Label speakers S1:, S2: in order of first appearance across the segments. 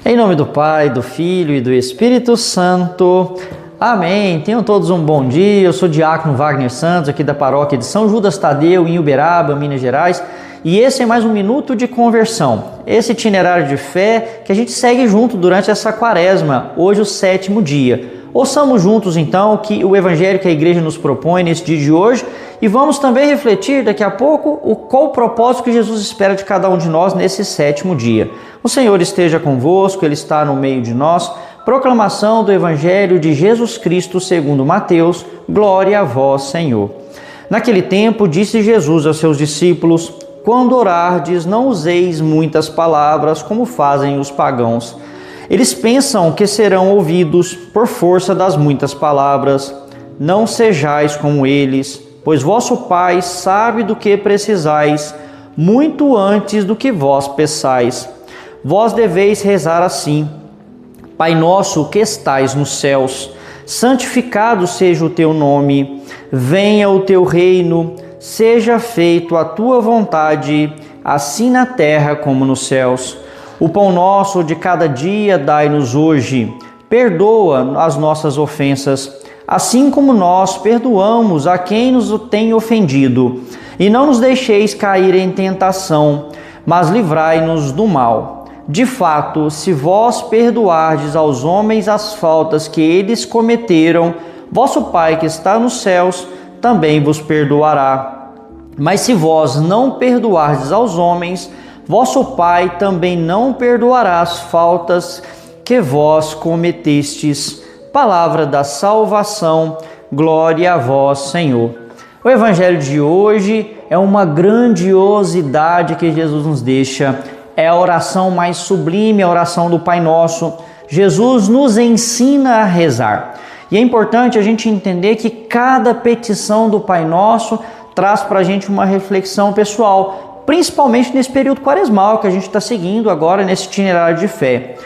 S1: Em nome do Pai, do Filho e do Espírito Santo. Amém. Tenham todos um bom dia. Eu sou o diácono Wagner Santos, aqui da paróquia de São Judas Tadeu, em Uberaba, Minas Gerais. E esse é mais um Minuto de Conversão. Esse itinerário de fé que a gente segue junto durante essa quaresma, hoje o 7º dia. Ouçamos juntos então o evangelho que a igreja nos propõe nesse dia de hoje e vamos também refletir daqui a pouco qual o propósito que Jesus espera de cada um de nós nesse 7º dia. O Senhor esteja convosco, Ele está no meio de nós. Proclamação do evangelho de Jesus Cristo segundo Mateus. Glória a vós, Senhor. Naquele tempo disse Jesus aos seus discípulos: quando orardes, não useis muitas palavras como fazem os pagãos. Eles pensam que serão ouvidos por força das muitas palavras. Não sejais como eles, pois vosso Pai sabe do que precisais, muito antes do que vós peçais. Vós deveis rezar assim: Pai nosso que estais nos céus, santificado seja o teu nome, venha o teu reino, seja feito a tua vontade, assim na terra como nos céus. O pão nosso de cada dia dai-nos hoje. Perdoa as nossas ofensas, assim como nós perdoamos a quem nos tem ofendido. E não nos deixeis cair em tentação, mas livrai-nos do mal. De fato, se vós perdoardes aos homens as faltas que eles cometeram, vosso Pai que está nos céus também vos perdoará. Mas se vós não perdoardes aos homens, vosso Pai também não perdoará as faltas que vós cometestes. Palavra da salvação, glória a vós, Senhor. O evangelho de hoje é uma grandiosidade que Jesus nos deixa. É a oração mais sublime, a oração do Pai Nosso. Jesus nos ensina a rezar. E é importante a gente entender que cada petição do Pai Nosso traz para a gente uma reflexão pessoal, principalmente nesse período quaresmal que a gente está seguindo agora nesse itinerário de fé.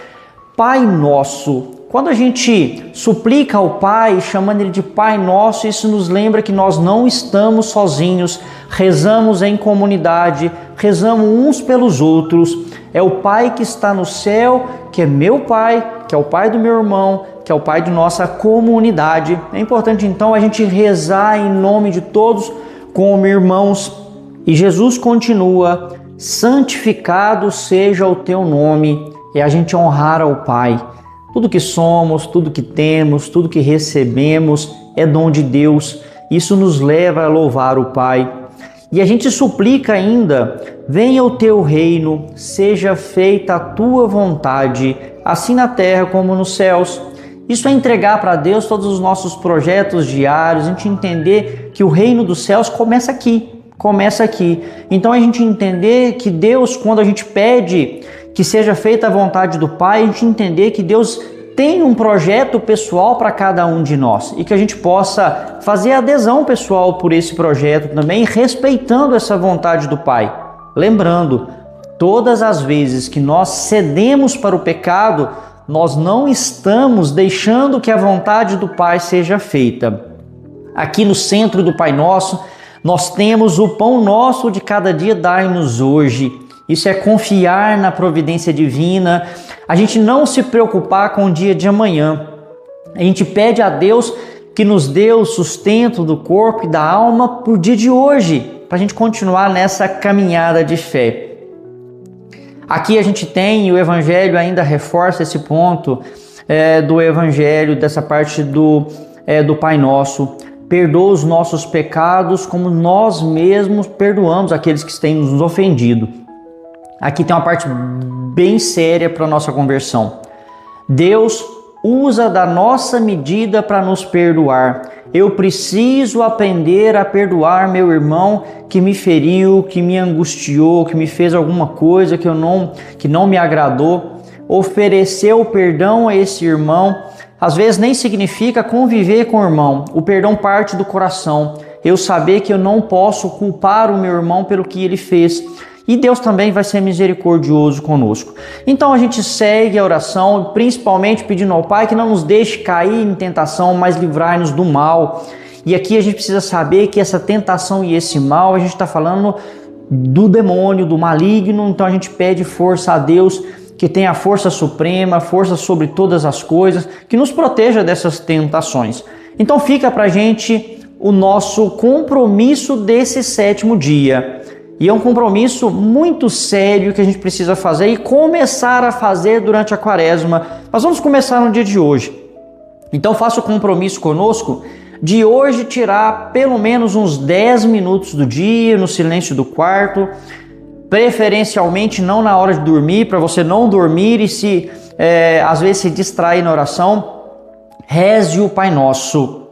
S1: Pai Nosso. Quando a gente suplica ao Pai, chamando Ele de Pai Nosso, isso nos lembra que nós não estamos sozinhos, rezamos em comunidade, rezamos uns pelos outros. É o Pai que está no céu, que é meu Pai, que é o Pai do meu irmão, que é o Pai de nossa comunidade. É importante então a gente rezar em nome de todos como irmãos. E Jesus continua: santificado seja o teu nome. É a gente honrar ao Pai. Tudo que somos, tudo que temos, tudo que recebemos é dom de Deus. Isso nos leva a louvar o Pai. E a gente suplica ainda: venha o teu reino, seja feita a tua vontade, assim na terra como nos céus. Isso é entregar para Deus todos os nossos projetos diários, a gente entender que o reino dos céus começa aqui. Então a gente entender que Deus, quando a gente pede que seja feita a vontade do Pai, a gente entender que Deus tem um projeto pessoal para cada um de nós e que a gente possa fazer adesão pessoal por esse projeto também, respeitando essa vontade do Pai. Lembrando, todas as vezes que nós cedemos para o pecado, nós não estamos deixando que a vontade do Pai seja feita. Aqui no centro do Pai Nosso, nós temos o pão nosso de cada dia dai-nos hoje. Isso é confiar na providência divina, a gente não se preocupar com o dia de amanhã. A gente pede a Deus que nos dê o sustento do corpo e da alma para o dia de hoje, para a gente continuar nessa caminhada de fé. Aqui a gente tem, e o Evangelho ainda reforça esse ponto do Evangelho, dessa parte do Pai Nosso. Perdoa os nossos pecados como nós mesmos perdoamos aqueles que têm nos ofendido. Aqui tem uma parte bem séria para a nossa conversão. Deus usa da nossa medida para nos perdoar. Eu preciso aprender a perdoar meu irmão que me feriu, que me angustiou, que me fez alguma coisa que não me agradou. Oferecer o perdão a esse irmão, às vezes nem significa conviver com o irmão. O perdão parte do coração. Eu saber que eu não posso culpar o meu irmão pelo que ele fez. E Deus também vai ser misericordioso conosco. Então a gente segue a oração, principalmente pedindo ao Pai que não nos deixe cair em tentação, mas livrai-nos do mal. E aqui a gente precisa saber que essa tentação e esse mal, a gente está falando do demônio, do maligno. Então a gente pede força a Deus, que tem a força suprema, força sobre todas as coisas, que nos proteja dessas tentações. Então fica pra gente o nosso compromisso desse 7º dia. E é um compromisso muito sério que a gente precisa fazer e começar a fazer durante a quaresma. Nós vamos começar no dia de hoje. Então faça o compromisso conosco de hoje tirar pelo menos uns 10 minutos do dia no silêncio do quarto, preferencialmente não na hora de dormir, para você não dormir e às vezes se distrair na oração. Reze o Pai Nosso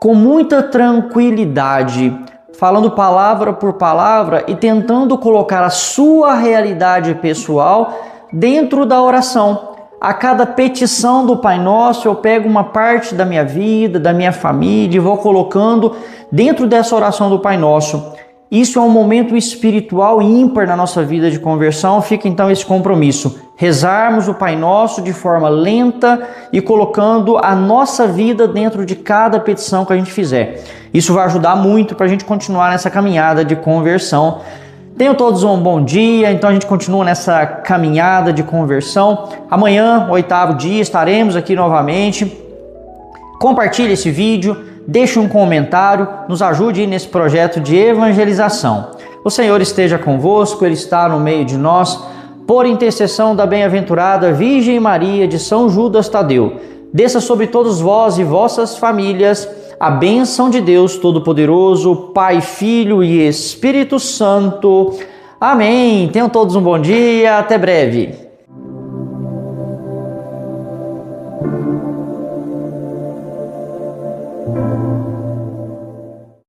S1: com muita tranquilidade, falando palavra por palavra e tentando colocar a sua realidade pessoal dentro da oração. A cada petição do Pai Nosso, eu pego uma parte da minha vida, da minha família e vou colocando dentro dessa oração do Pai Nosso. Isso é um momento espiritual ímpar na nossa vida de conversão. Fica então esse compromisso. Rezarmos o Pai Nosso de forma lenta e colocando a nossa vida dentro de cada petição que a gente fizer. Isso vai ajudar muito para a gente continuar nessa caminhada de conversão. Tenham todos um bom dia. Então a gente continua nessa caminhada de conversão. Amanhã, 8º dia, estaremos aqui novamente. Compartilhe esse vídeo, deixe um comentário, nos ajude nesse projeto de evangelização. O Senhor esteja convosco, Ele está no meio de nós. Por intercessão da bem-aventurada Virgem Maria de São Judas Tadeu, desça sobre todos vós e vossas famílias a bênção de Deus Todo-Poderoso, Pai, Filho e Espírito Santo. Amém. Tenham todos um bom dia. Até breve.